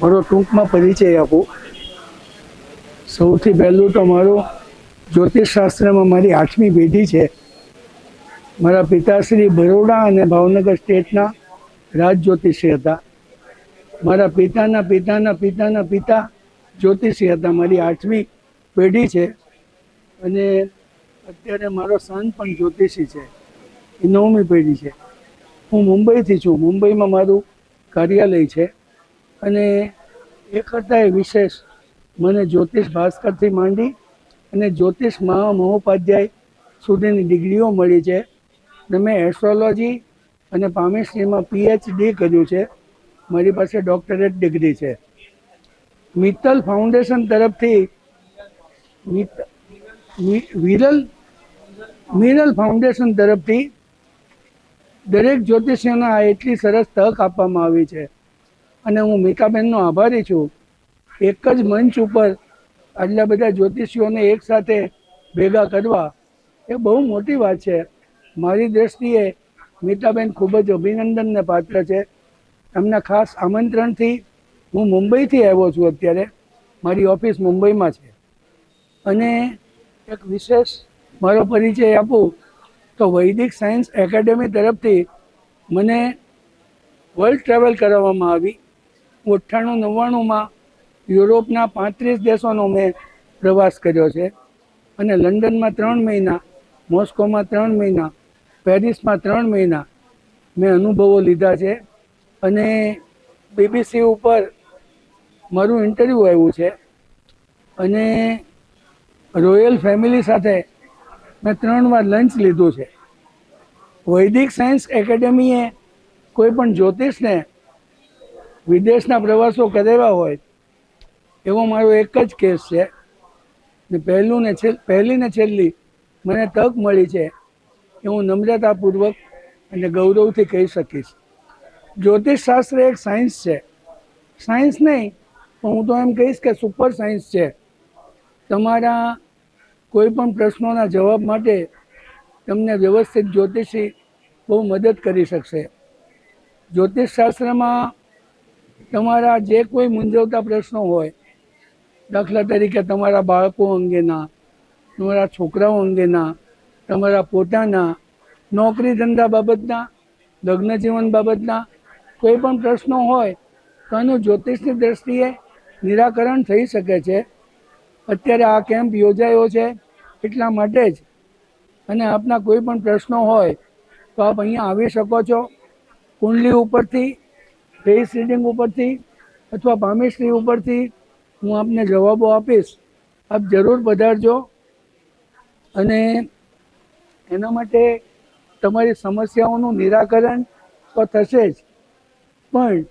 મારો ટૂંકમાં પરિચય આપું. સૌથી પહેલું તો મારું જ્યોતિષશાસ્ત્રમાં મારી 8મી પેઢી છે. મારા પિતાશ્રી બરોડા અને ભાવનગર સ્ટેટના રાજ જ્યોતિષી હતા. મારા પિતાના પિતાના પિતાના પિતા જ્યોતિષી હતા. મારી 8મી પેઢી છે અને અત્યારે મારો સન પણ જ્યોતિષી છે. એ 9મી પેઢી છે. હું મુંબઈથી છું. મુંબઈમાં મારું કાર્યાલય છે અને એ કરતાં વિશેષ મને જ્યોતિષ ભાસ્કરથી માંડી અને જ્યોતિષ મહોપાધ્યાય સુધીની ડિગ્રીઓ મળી છે. અને મેં એસ્ટ્રોલોજી અને પામિસ્ટ્રીમાં PhD કર્યું છે. મારી પાસે ડૉક્ટરેટ ડિગ્રી છે. મિત્તલ ફાઉન્ડેશન તરફથી મિરલ ફાઉન્ડેશન તરફથી દરેક જ્યોતિષીઓને આ એટલી સરસ તક આપવામાં આવી છે અને હું મીકાબેનનો આભારી છું. એક જ મંચ ઉપર આટલા બધા જ્યોતિષીઓને એકસાથે ભેગા કરવા એ બહુ મોટી વાત છે. મારી દૃષ્ટિએ મીતાબેન ખૂબ જ અભિનંદનને પાત્ર છે. એમના ખાસ આમંત્રણથી હું મુંબઈથી આવ્યો છું. અત્યારે મારી ઓફિસ મુંબઈમાં છે અને એક વિશેષ મારો પરિચય આપું તો વૈદિક સાયન્સ એકેડેમી તરફથી મને વર્લ્ડ ટ્રાવેલ કરાવવામાં આવી. 98-99માં યુરોપના 35 દેશોનો મેં પ્રવાસ કર્યો છે અને લંડનમાં 3 મહિના, મોસ્કોમાં 3 મહિના, પેરિસમાં 3 મહિના મેં અનુભવો લીધા છે અને BBC ઉપર મારું ઇન્ટરવ્યૂ આવ્યું છે અને રોયલ ફેમિલી સાથે મેં 3 વાર લંચ લીધું છે. વૈદિક સાયન્સ એકેડેમીએ કોઈ પણ જ્યોતિષને વિદેશના પ્રવાસો કરાવ્યા હોય એવો મારો એક જ કેસ છે ને પહેલી ને છેલ્લી મને તક મળી છે એ હું નમ્રતાપૂર્વક અને ગૌરવથી કહી શકીશ. જ્યોતિષશાસ્ત્ર એક સાયન્સ છે. સાયન્સ નહીં પણ હું તો એમ કહીશ કે સુપર સાયન્સ છે. તમારા કોઈ પણ પ્રશ્નોના જવાબ માટે તમને વ્યવસ્થિત જ્યોતિષી બહુ મદદ કરી શકશે. જ્યોતિષશાસ્ત્રમાં તમારા જે કોઈ મૂંઝવતા પ્રશ્નો હોય, દાખલા તરીકે તમારા બાળકો અંગેના, તમારા છોકરાઓ અંગેના, તમારા પોતાના, નોકરી ધંધા બાબતના, લગ્ન જીવન બાબતના કોઈ પણ પ્રશ્નો હોય તો એનું જ્યોતિષની દ્રષ્ટિએ નિરાકરણ થઈ શકે છે. અત્યારે આ કેમ્પ યોજાયો છે એટલા માટે જ. અને આપના કોઈ પણ પ્રશ્નો હોય તો આપ અહીંયા આવી શકો છો. કુંડલી ઉપરથી, ફેસ રીડિંગ ઉપરથી અથવા પામિસ્ટ્રી ઉપરથી હું આપને જવાબો આપીશ. આપ જરૂર પધારજો અને એના માટે તમારી સમસ્યાઓનું નિરાકરણ તો થશે જ, પણ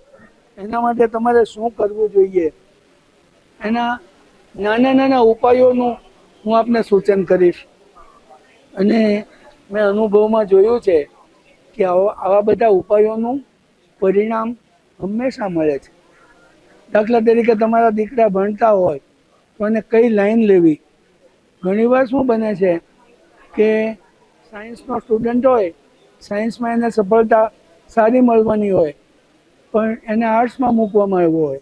એના માટે તમારે શું કરવું જોઈએ એના નાના નાના ઉપાયોનું હું આપને સૂચન કરીશ. અને મેં અનુભવમાં જોયું છે કે આવા બધા ઉપાયોનું પરિણામ હંમેશા મળે છે. દાખલા તરીકે તમારા દીકરા ભણતા હોય તો એને કઈ લાઈન લેવી. ઘણીવાર શું બને છે કે સાયન્સનો સ્ટુડન્ટ હોય, સાયન્સમાં એને સફળતા સારી મળવાની હોય પણ એને આર્ટ્સમાં મૂકવામાં આવ્યો હોય.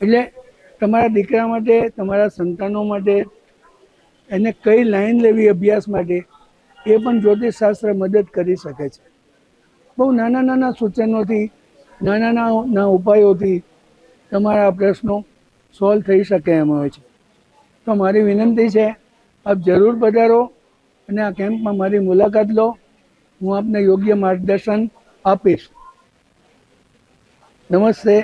એટલે તમારા દીકરા માટે, તમારા સંતાનો માટે એને કઈ લાઈન લેવી અભ્યાસ માટે એ પણ જ્યોતિષશાસ્ત્ર મદદ કરી શકે છે. બહુ નાના નાના સૂચનોથી, નાના નાના ઉપાયોથી તમારા પ્રશ્નો સોલ્વ થઈ શકે એમ હોય છે. તો મારી વિનંતી છે આપ જરૂર પધારો અને આ કેમ્પમાં મારી મુલાકાત લો. હું આપને યોગ્ય માર્ગદર્શન આપીશ. નમસ્તે.